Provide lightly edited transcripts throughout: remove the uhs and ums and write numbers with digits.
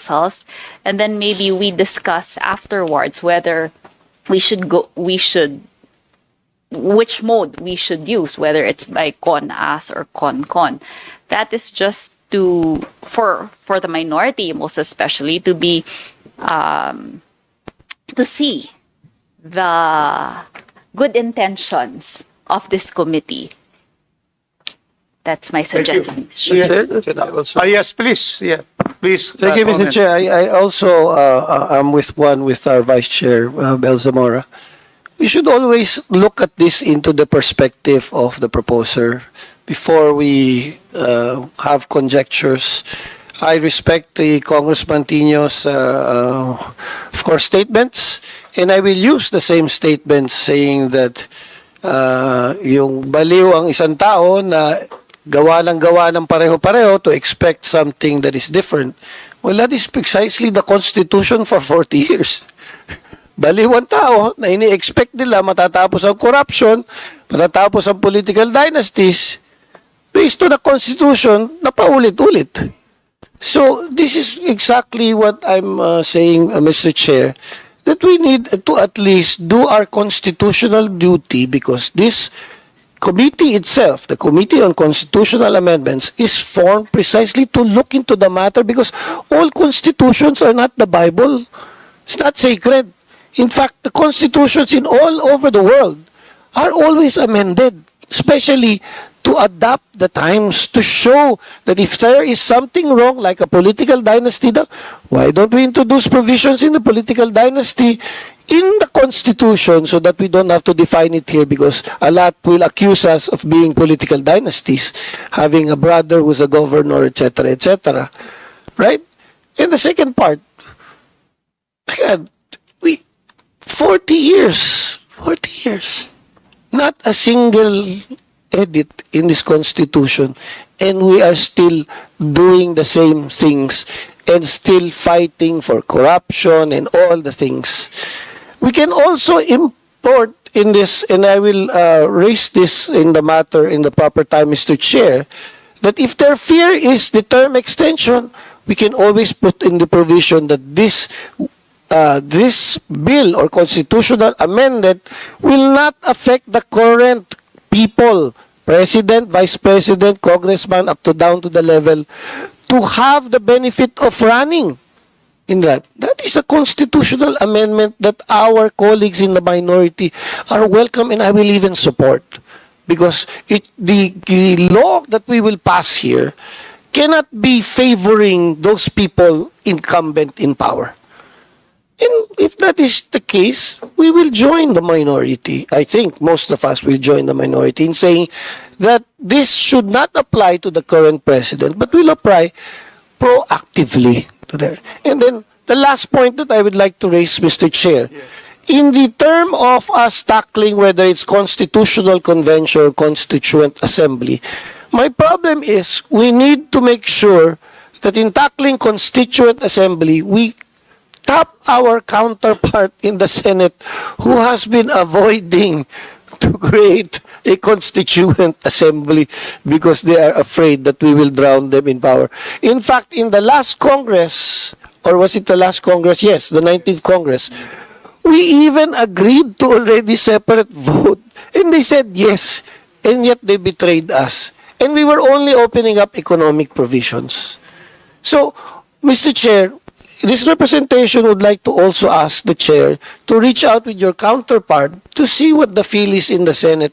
proposals, and then maybe we discuss afterwards whether which mode we should use, whether it's by con-as or con-con. That is just for the minority, most especially, to be to see the good intentions of this committee. That's my suggestion. Yes, please. Yeah, please. Thank you, Mr. comment. Chair. I also am with our Vice Chair, Bel Zamora. We should always look at this into the perspective of the proposer before we have conjectures. I respect the Congressman Tino's, of course, statements, and I will use the same statements saying that yung baliw ang isang tao na gawa ng pareho-pareho to expect something that is different. Well, that is precisely the Constitution for 40 years. Baliw ang tao na ini-expect nila matatapos ang corruption, matatapos ang political dynasties, based on the Constitution na paulit-ulit. So, this is exactly what I'm saying, Mr. Chair, that we need to at least do our constitutional duty because this committee itself, the Committee on Constitutional Amendments, is formed precisely to look into the matter because all constitutions are not the Bible. It's not sacred. In fact, the constitutions in all over the world are always amended, especially to adapt the times, to show that if there is something wrong, like a political dynasty, why don't we introduce provisions in the political dynasty in the Constitution so that we don't have to define it here because a lot will accuse us of being political dynasties, having a brother who's a governor, etc., etc. Right? And the second part, again, 40 years, not a single edit in this Constitution, and we are still doing the same things and still fighting for corruption and all the things. We can also import in this, and I will raise this in the matter in the proper time, Mr. Chair, that if their fear is the term extension, we can always put in the provision that this bill or constitutional amendment will not affect the current people, president, vice president, congressman, up to down to the level, to have the benefit of running in that. That is a constitutional amendment that our colleagues in the minority are welcome and I will even support. Because the law that we will pass here cannot be favoring those people incumbent in power. And if that is the case, we will join the minority. I think most of us will join the minority in saying that this should not apply to the current president, but will apply proactively to there. And then the last point that I would like to raise, Mr. Chair, in the term of us tackling whether it's constitutional convention or constituent assembly, my problem is we need to make sure that in tackling constituent assembly, we tap our counterpart in the Senate who has been avoiding to create a constituent assembly because they are afraid that we will drown them in power. In fact, in the last Congress, or was it the last Congress? Yes, the 19th Congress, we even agreed to already separate vote. And they said yes, and yet they betrayed us. And we were only opening up economic provisions. So, Mr. Chair, this representation would like to also ask the chair to reach out with your counterpart to see what the feel is in the Senate.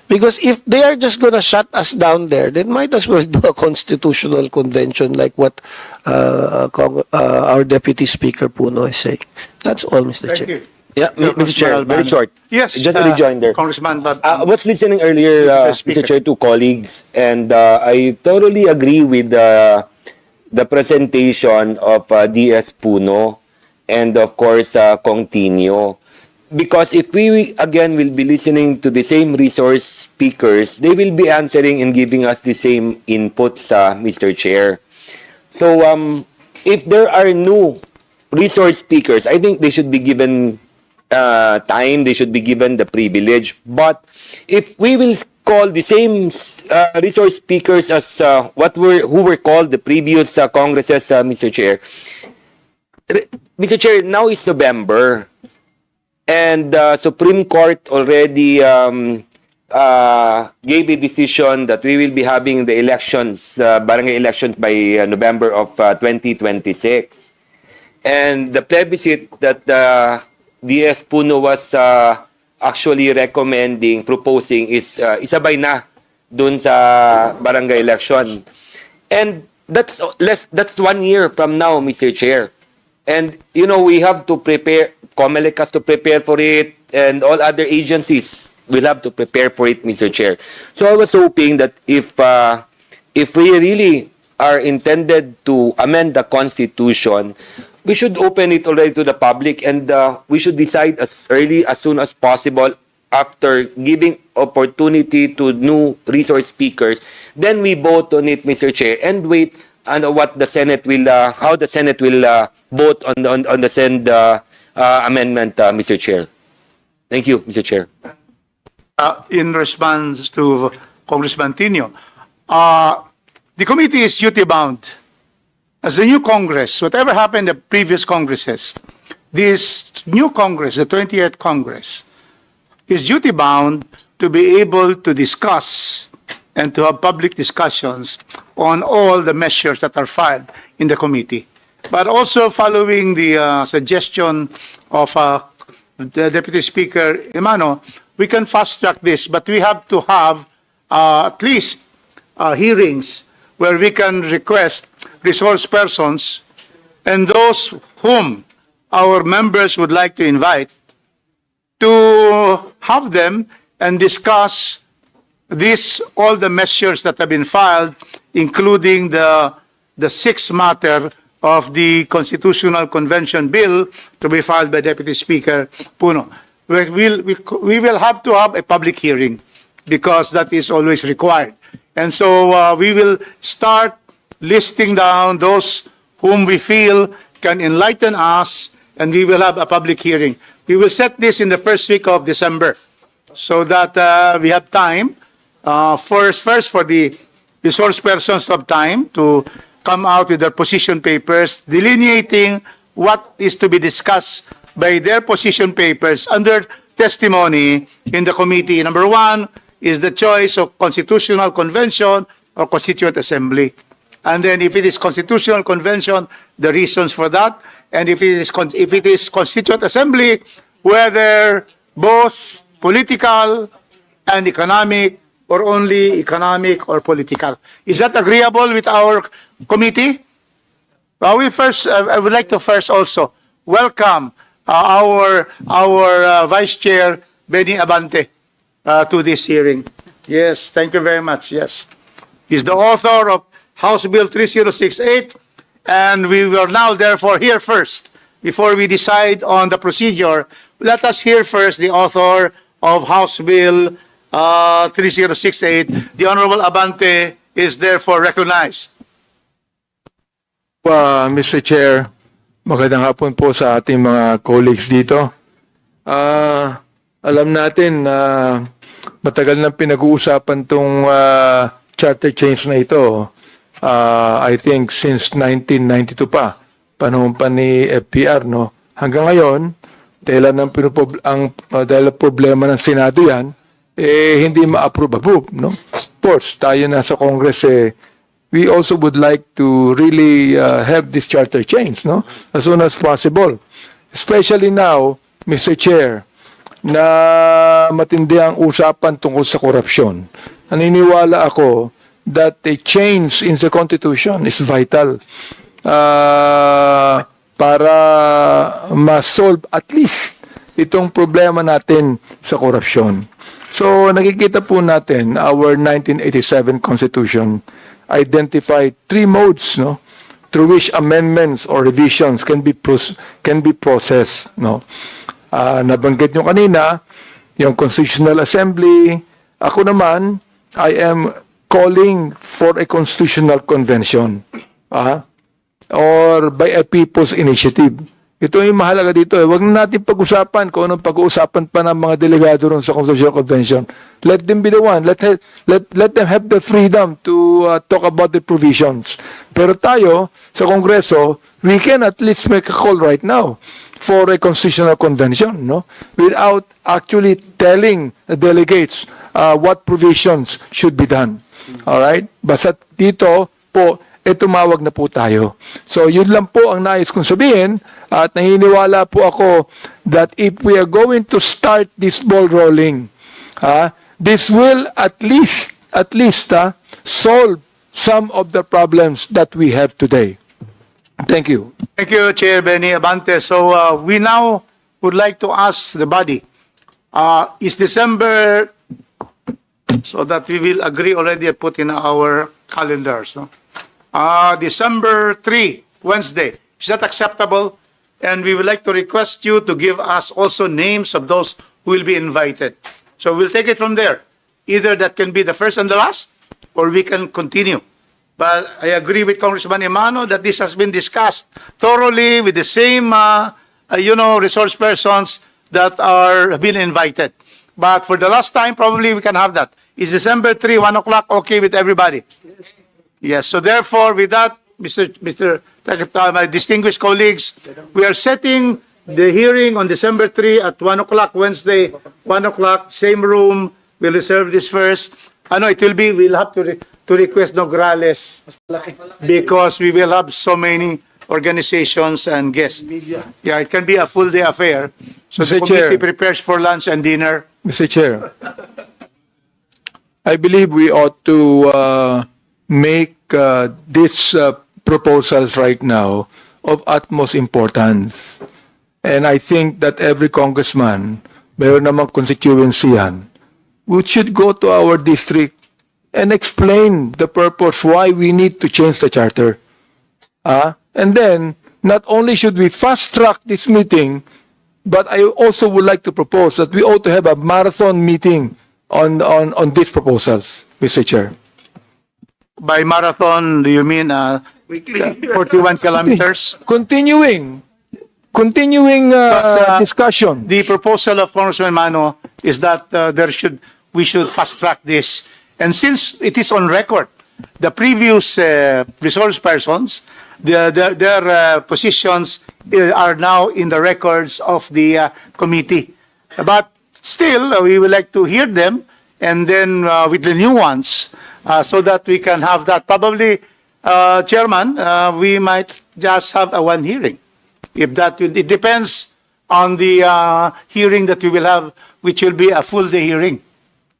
Because if they are just going to shut us down there, then might as well do a constitutional convention like what our Deputy Speaker Puno is saying. That's all, Mr. Chair. Thank you. Yeah, Mr. Chair, very short. Yes, Just a rejoinder. Congressman, but I was listening earlier, Speaker. Mr. Chair, to colleagues, and I totally agree with the presentation of DS Puno and, of course, Kong Tino. Because if we, again, will be listening to the same resource speakers, they will be answering and giving us the same inputs, Mr. Chair. So, if there are new resource speakers, I think they should be given time, they should be given the privilege. But if we will call the same resource speakers as who were called the previous Congresses, Mr. Chair, Mr. Chair, now is November, and the Supreme Court already gave a decision that we will be having the elections, barangay elections by November of 2026. And the plebiscite that DS Puno was actually recommending, proposing is isabay na dun sa barangay election. And that's 1 year from now, Mr. Chair. And, you know, we have to prepare, COMELEC has to prepare for it, and all other agencies will have to prepare for it, Mr. Chair. So I was hoping that if we really are intended to amend the Constitution, we should open it already to the public, and we should decide as soon as possible after giving opportunity to new resource speakers. Then we vote on it, Mr. Chair, and wait on what the Senate will, how the Senate will vote on the Senate amendment, Mr. Chair. Thank you, Mr. Chair. In response to Congressman Tino, the committee is duty-bound. As the new Congress, whatever happened in the previous Congresses, this new Congress, the 20th Congress, is duty-bound to be able to discuss and to have public discussions on all the measures that are filed in the committee. But also following the suggestion of the Deputy Speaker, Emano, we can fast-track this, but we have to have at least hearings where we can request resource persons and those whom our members would like to invite to have them and discuss all the measures that have been filed, including the sixth matter of the Constitutional Convention bill to be filed by Deputy Speaker Puno. We will have to have a public hearing because that is always required. And so we will start listing down those whom we feel can enlighten us, and we will have a public hearing. We will set this in the first week of December so that we have time, first for the resource persons to have time to come out with their position papers, delineating what is to be discussed by their position papers under testimony in the committee. Number one is the choice of Constitutional Convention or Constituent Assembly. And then if it is Constitutional Convention, the reasons for that. And if it is Constituent Assembly, whether both political and economic or only economic or political. Is that agreeable with our committee? Well, I would like to first also welcome our Vice Chair, Benny Abante, to this hearing. Yes, thank you very much. Yes. He's the author of House Bill 3068, and we will now therefore hear first, before we decide on the procedure, let us hear first the author of House Bill 3068. The Honorable Abante is therefore recognized. Mr. Chair, magandang hapon po sa ating mga colleagues dito. Alam natin na matagal nang pinag-uusapan tong charter change na ito. I think since 1992 pa, panahon pa ni FPR, no? Hanggang ngayon, dahil problema ng Senado yan, hindi ma-approve, no? Of course, tayo na sa Congress, we also would like to really have this charter change, no? As soon as possible. Especially now, Mr. Chair, na matindi ang usapan tungkol sa korupsyon. Naniniwala ako that a change in the Constitution is vital para ma-solve at least itong problema natin sa korupsyon. So, nakikita po natin, our 1987 Constitution identified 3 modes, no, through which amendments or revisions can be processed, no. Nabanggit nyo kanina, yung Constitutional Assembly. Ako naman, I am calling for a Constitutional Convention, or by a people's initiative. Ito yung mahalaga dito. Huwag na natin pag-usapan kung anong pag-uusapan pa ng mga delegado ron sa Constitutional Convention. Let them be the one. Let them have the freedom to talk about the provisions. Pero tayo, sa Kongreso, we can at least make a call right now for a Constitutional Convention, no? Without actually telling the delegates what provisions should be done. All right? Basta dito po, tumawag na po tayo. So, yun lang po ang nais kong sabihin at naniniwala po ako that if we are going to start this ball rolling, this will at least solve some of the problems that we have today. Thank you. Thank you, Chair Benny Abante. So we now would like to ask the body, is December, so that we will agree already and put in our calendars, no? December 3, Wednesday. Is that acceptable? And we would like to request you to give us also names of those who will be invited. So we'll take it from there. Either that can be the first and the last, or we can continue. But I agree with Congressman Emano that this has been discussed thoroughly with the same, resource persons that have been invited. But for the last time, probably we can have that. Is December 3, 1 o'clock okay with everybody? Yes. So therefore, with that, my distinguished colleagues, we are setting the hearing on December 3 at 1 o'clock Wednesday, 1 o'clock, same room. We'll reserve this first. We'll have to request Nograles because we will have so many organizations and guests. Yeah, it can be a full day affair. So the Mr. Chair. committee prepares for lunch and dinner. Mr. Chair, I believe we ought to make these proposals right now of utmost importance. And I think that every congressman, mayroon namang constituency yan, we should go to our district and explain the purpose why we need to change the charter. And then, not only should we fast-track this meeting, but I also would like to propose that we ought to have a marathon meeting on these proposals, Mr. Chair. By marathon, do you mean 41 kilometers? Continuing discussion. The proposal of Congressman Mano is that we should fast track this. And since it is on record, the previous resource persons, their positions are now in the records of the committee. But still, we would like to hear them and then with the new ones so that we can have that. Probably, Chairman, we might just have a one hearing. If that, it depends on the hearing that we will have, which will be a full day hearing.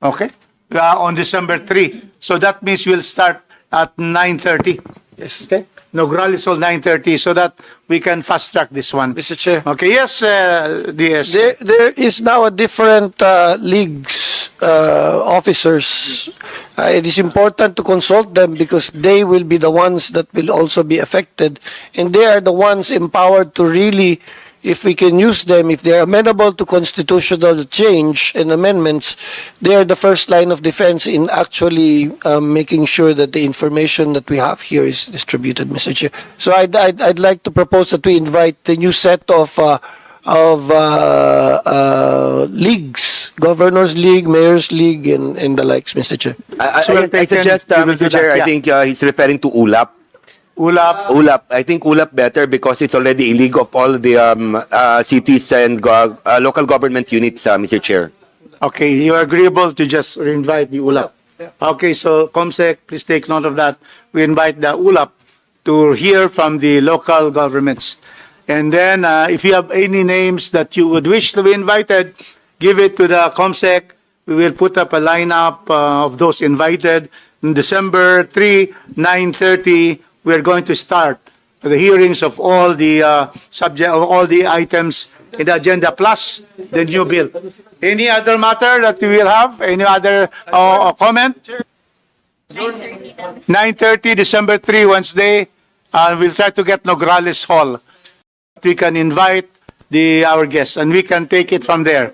Okay? On December 3. So that means we'll start at 9:30. Yes. Okay? Nograles all 9:30 so that we can fast track this one. Mr. Chair. Okay, yes, DS. There is now a different leagues officers. It is important to consult them because they will be the ones that will also be affected, and they are the ones empowered to really, if we can use them, if they are amenable to constitutional change and amendments, they are the first line of defense in actually making sure that the information that we have here is distributed, Mr. Chair. So I'd like to propose that we invite the new set of leagues, Governors League, Mayors League, and the likes, Mr. Chair. I taken. suggest, We will do Mr. Chair, that. I think he's referring to ULAP. ULAP. I think ULAP better because it's already a league of all the cities and local government units, Mr. Chair. Okay, you are agreeable to just invite the ULAP. Okay, so COMSEC, please take note of that. We invite the ULAP to hear from the local governments. And then if you have any names that you would wish to be invited, give it to the COMSEC. We will put up a lineup of those invited. On December 3, 9:30, we are going to start the hearings of all the all the items in the agenda plus the new bill. Any other matter that we will have? Any other comment? 9:30, December 3, Wednesday. We'll try to get Nograles Hall. We can invite our guests and we can take it from there.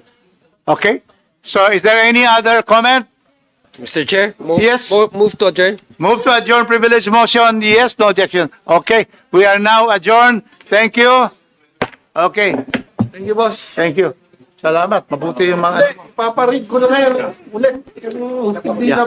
Okay? So is there any other comment? Mr. Chair, Yes. move to adjourn. Move to adjourn privilege motion. Yes, no objection. Okay. We are now adjourned. Thank you. Okay. Thank you, boss. Thank you. Salamat. Mabuti yung mga... Paparead ko na ngayon ulit. Hindi na